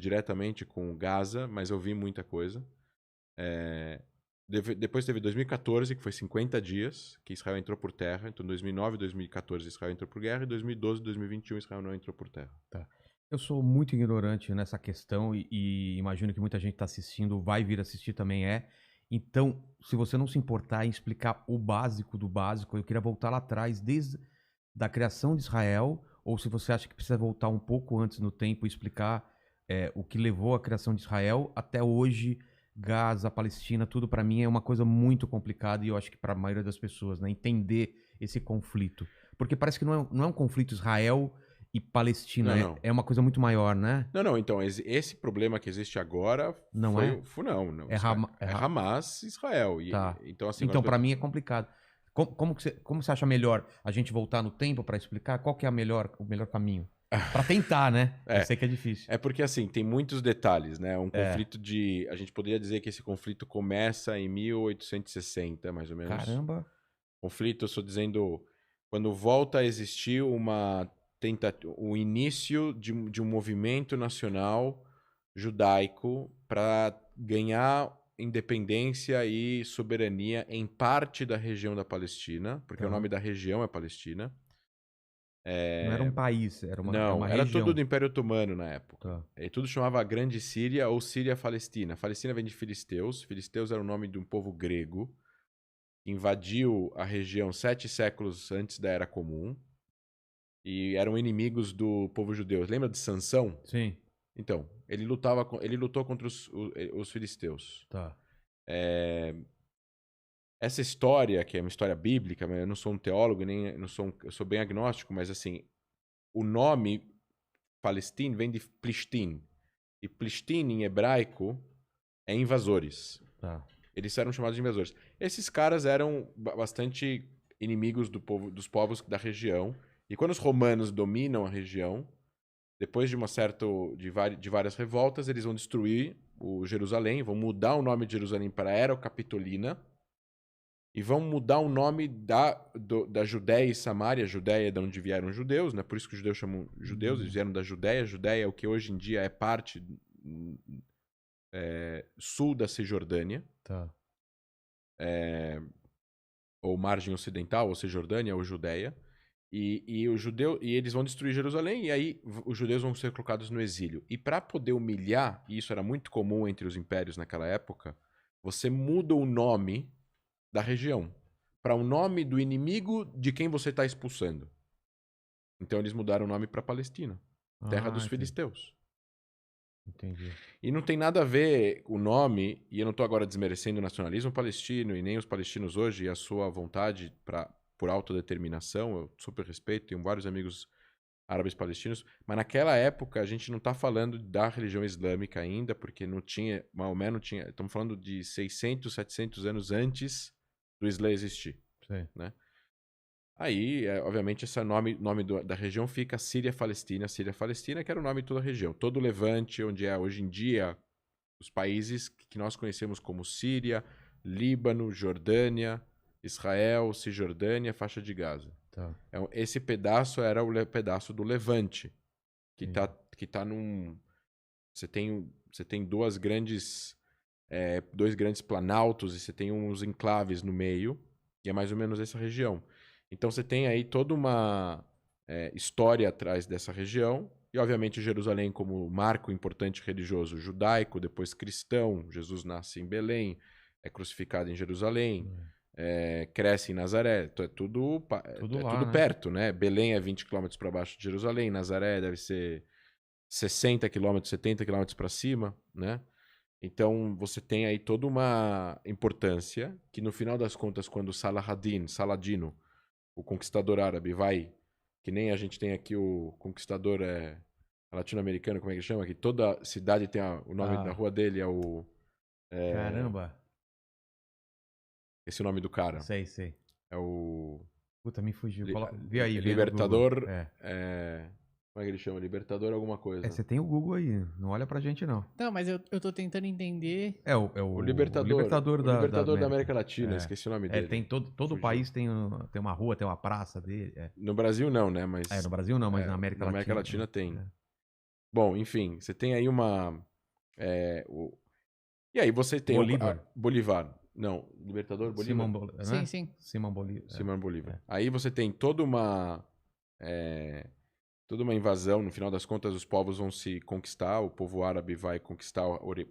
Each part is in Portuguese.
diretamente com Gaza, mas eu vi muita coisa. Depois teve 2014, que foi 50 dias, que Israel entrou por terra. Então, 2009 e 2014 Israel entrou por guerra, e 2012 e 2021 Israel não entrou por terra. Tá. Eu sou muito ignorante nessa questão e imagino que muita gente está assistindo, vai vir assistir também Então, se você não se importar em explicar o básico do básico, eu queria voltar lá atrás, desde da criação de Israel, ou se você acha que precisa voltar um pouco antes no tempo e explicar o que levou à criação de Israel até hoje, Gaza, Palestina, tudo para mim é uma coisa muito complicada e eu acho que para a maioria das pessoas, né, entender esse conflito. Porque parece que não é um conflito Israel e Palestina, Não. é uma coisa muito maior, né? Não. Então, esse problema que existe agora Não foi... é? Não. É Hamas e Israel. Tá. Então, assim, Então, para mim é complicado. Como você acha melhor a gente voltar no tempo para explicar? Qual que é o melhor caminho? Para tentar, né? Eu sei que é difícil. É porque, assim, tem muitos detalhes, né? Um conflito de... A gente poderia dizer que esse conflito começa em 1860, mais ou menos. Caramba! Conflito, eu estou dizendo... Quando volta a existir o início de um movimento nacional judaico para ganhar independência e soberania em parte da região da Palestina, porque o nome da região é Palestina. Não era um país, era uma Era região. tudo do Império Otomano na época. Tá. E tudo chamava Grande Síria ou Síria-Palestina. Palestina vem de filisteus. Filisteus era o nome de um povo grego que invadiu a região 7 séculos antes da Era Comum e eram inimigos do povo judeu. Lembra de Sansão? Sim. Então, ele lutou contra os filisteus. Tá. Essa história, que é uma história bíblica, eu não sou um teólogo, eu sou bem agnóstico, mas assim, o nome Palestina vem de Plishtim. E Plishtim, em hebraico, é invasores. Tá. Eles eram chamados de invasores. Esses caras eram bastante inimigos dos povos da região. E quando os romanos dominam a região, depois de de várias revoltas, eles vão destruir o Jerusalém, vão mudar o nome de Jerusalém para Herocapitolina e vão mudar o nome da Judéia e Samaria. Judéia é de onde vieram os judeus, né? Por isso que os judeus chamam judeus, eles vieram da Judéia. Judéia é o que hoje em dia é parte sul da Cisjordânia. Tá. Ou margem ocidental, ou Cisjordânia, ou Judéia. E eles vão destruir Jerusalém, e aí os judeus vão ser colocados no exílio. E para poder humilhar, e isso era muito comum entre os impérios naquela época, você muda o nome da região para o nome do inimigo de quem você está expulsando. Então eles mudaram o nome para Palestina, terra dos filisteus. Entendi. E não tem nada a ver o nome, e eu não estou agora desmerecendo o nacionalismo palestino e nem os palestinos hoje e a sua vontade por autodeterminação. Eu super respeito, tenho vários amigos árabes palestinos, mas naquela época a gente não está falando da religião islâmica ainda, porque não tinha, Maomé não tinha, estamos falando de 600, 700 anos antes do Islã existir. Sim. Né? Aí, obviamente, esse nome da região fica Síria-Palestina, Síria-Palestina, que era o nome de toda a região. Todo o Levante, onde é hoje em dia os países que nós conhecemos como Síria, Líbano, Jordânia, Israel, Cisjordânia, faixa de Gaza. Tá. Esse pedaço era o pedaço do Levante, que tá num... Você tem dois grandes planaltos e você tem uns enclaves no meio, e é mais ou menos essa região. Então você tem aí toda uma história atrás dessa região, e obviamente Jerusalém como marco importante religioso judaico, depois cristão. Jesus nasce em Belém, é crucificado em Jerusalém, cresce em Nazaré, é tudo lá, né? perto, né? Belém é 20 km para baixo de Jerusalém, Nazaré deve ser 60 km, 70 km para cima, né? Então você tem aí toda uma importância que no final das contas, quando Saladino, o conquistador árabe, que nem a gente tem aqui o conquistador latino-americano, como é que chama? Que toda cidade tem o nome da rua dele, Caramba. Esse é o nome do cara. Sei. É o... Puta, me fugiu. Vê aí, Libertador... Como é que ele chama? Libertador alguma coisa. Você tem o Google aí, não olha pra gente não. Não, mas eu tô tentando entender. O Libertador da América Latina, esqueci o nome dele. Tem todo país tem uma rua, tem uma praça dele. No Brasil não, né? Mas, no Brasil não, mas na América Latina. Na América Latina tem. Bom, enfim, você tem aí uma... E aí você tem... Bolívar. Bolívar. Não, Libertador Bolívar? Simão Bolívar, Sim, né? sim. Simão Bolívar. Simão Bolívar. É. Aí você tem toda uma invasão. No final das contas, os povos vão se conquistar. O povo árabe vai conquistar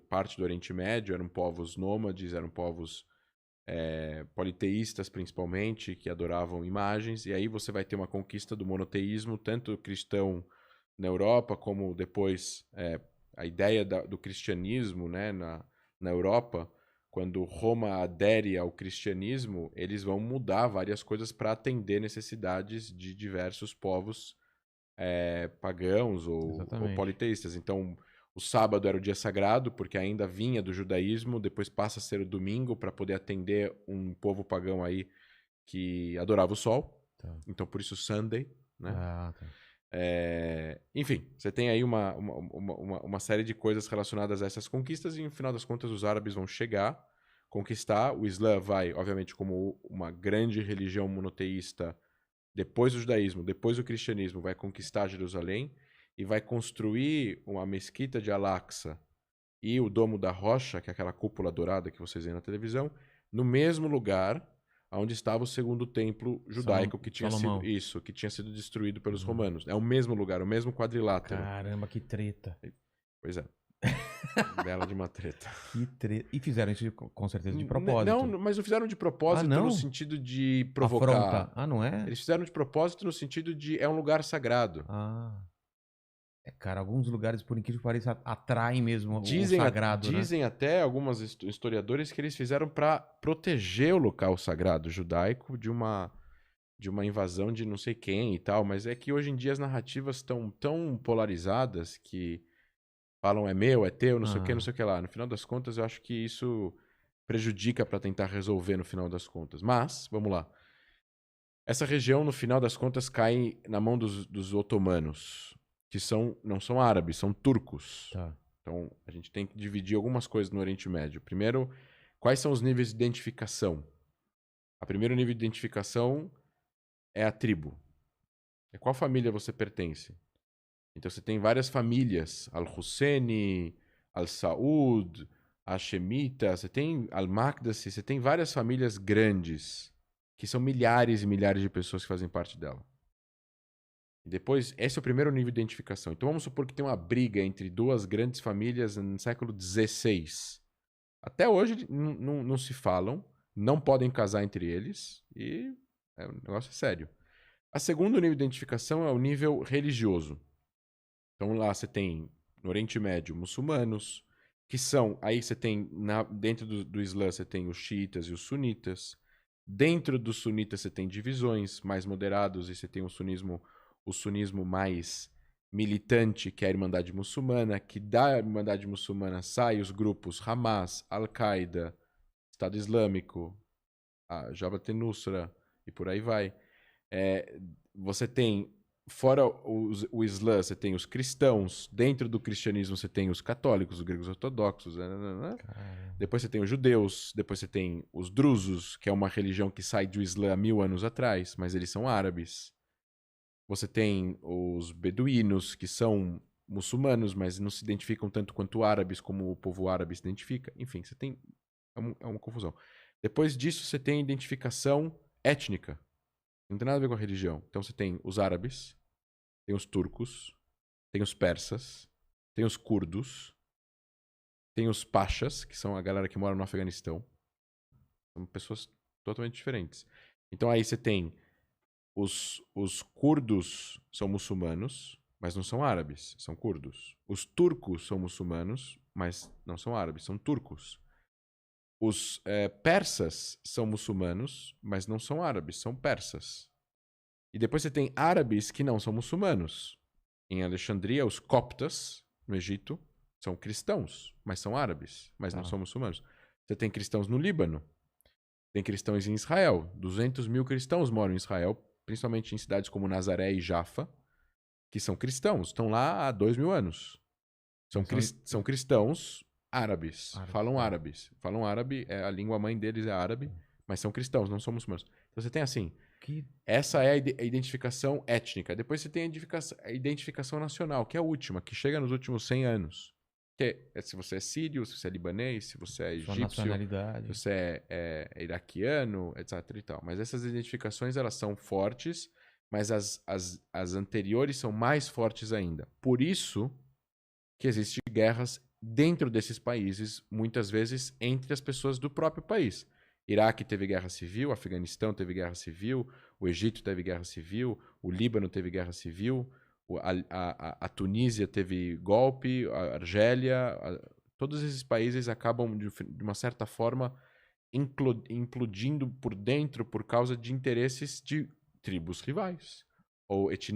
parte do Oriente Médio. Eram povos nômades, eram povos politeístas, principalmente, que adoravam imagens. E aí você vai ter uma conquista do monoteísmo, tanto cristão na Europa, como depois a ideia do cristianismo, né, na Europa. Quando Roma adere ao cristianismo, eles vão mudar várias coisas para atender necessidades de diversos povos pagãos ou politeístas. Então, o sábado era o dia sagrado, porque ainda vinha do judaísmo, depois passa a ser o domingo para poder atender um povo pagão aí que adorava o sol. Tá. Então, por isso Sunday, né? Ah, tá. Enfim, você tem aí uma série de coisas relacionadas a essas conquistas e, no final das contas, os árabes vão chegar, conquistar. O Islã vai, obviamente, como uma grande religião monoteísta, depois do judaísmo, depois do cristianismo, vai conquistar Jerusalém e vai construir uma mesquita de Al-Aqsa e o Domo da Rocha, que é aquela cúpula dourada que vocês veem na televisão, no mesmo lugar onde estava o segundo templo judaico que tinha sido destruído pelos romanos. É o mesmo lugar, o mesmo quadrilátero. Caramba, que treta. Pois é. Bela de uma treta. Que treta. E fizeram isso com certeza de propósito. Não, mas não fizeram de propósito no sentido de provocar. Afronta. Ah, não é? Eles fizeram de propósito no sentido de é um lugar sagrado. Ah. Cara, alguns lugares, por incrível que pareça, atraem mesmo o sagrado, Dizem até alguns historiadores que eles fizeram para proteger o local sagrado judaico de uma invasão de não sei quem e tal, mas é que hoje em dia as narrativas estão tão polarizadas que falam é meu, é teu, não sei o que, não sei o que lá. No final das contas, eu acho que isso prejudica para tentar resolver no final das contas. Mas, vamos lá. Essa região, no final das contas, cai na mão dos otomanos, que não são árabes, são turcos. Tá. Então, a gente tem que dividir algumas coisas no Oriente Médio. Primeiro, quais são os níveis de identificação? O primeiro nível de identificação é a tribo. É qual família você pertence. Então, você tem várias famílias. Al-Husseini, Al-Saud, Hashemita, você tem Al-Maqdisi, você tem várias famílias grandes, que são milhares e milhares de pessoas que fazem parte dela. Depois, esse é o primeiro nível de identificação. Então vamos supor que tem uma briga entre duas grandes famílias no século XVI. Até hoje não se falam, não podem casar entre eles e o negócio é sério. O segundo nível de identificação é o nível religioso. Então lá você tem, no Oriente Médio, muçulmanos, que são, aí você tem, dentro do Islã você tem os xiitas e os sunitas. Dentro dos sunitas você tem divisões mais moderados e você tem o sunismo mais militante, que é a Irmandade Muçulmana, que da Irmandade Muçulmana saem os grupos Hamas, Al-Qaeda, Estado Islâmico, a Jabhat al-Nusra e por aí vai. Você tem, fora o Islã, você tem os cristãos, dentro do cristianismo você tem os católicos, os gregos ortodoxos, depois você tem os judeus, depois você tem os drusos, que é uma religião que sai do Islã há 1000 anos atrás, mas eles são árabes. Você tem os beduínos, que são muçulmanos, mas não se identificam tanto quanto árabes, como o povo árabe se identifica. Enfim, você tem... É uma confusão. Depois disso, você tem a identificação étnica. Não tem nada a ver com a religião. Então, você tem os árabes, tem os turcos, tem os persas, tem os curdos, tem os pachas, que são a galera que mora no Afeganistão. São pessoas totalmente diferentes. Então, aí você tem... Os curdos são muçulmanos, mas não são árabes, são curdos. Os turcos são muçulmanos, mas não são árabes, são turcos. Os persas são muçulmanos, mas não são árabes, são persas. E depois você tem árabes que não são muçulmanos. Em Alexandria, os coptas, no Egito, são cristãos, mas são árabes, mas não são muçulmanos. Você tem cristãos no Líbano, tem cristãos em Israel. 200 mil cristãos moram em Israel, principalmente em cidades como Nazaré e Jaffa, que são cristãos, estão lá há 2000 anos. São cristãos árabes, falam árabes. Falam árabe, a língua mãe deles é árabe, mas são cristãos, não são muçulmanos. Então você tem assim, Essa é a identificação étnica. Depois você tem a identificação nacional, que é a última, que chega nos últimos 100 anos. Que é se você é sírio, se você é libanês, se você é Sua egípcio, nacionalidade. se você é iraquiano, etc. e tal. Mas essas identificações, elas são fortes, mas as anteriores são mais fortes ainda. Por isso que existem guerras dentro desses países, muitas vezes entre as pessoas do próprio país. Iraque teve guerra civil, Afeganistão teve guerra civil, o Egito teve guerra civil, o Líbano teve guerra civil, a Tunísia teve golpe, a Argélia, todos esses países acabam, de uma certa forma, implodindo por dentro por causa de interesses de tribos rivais ou etnias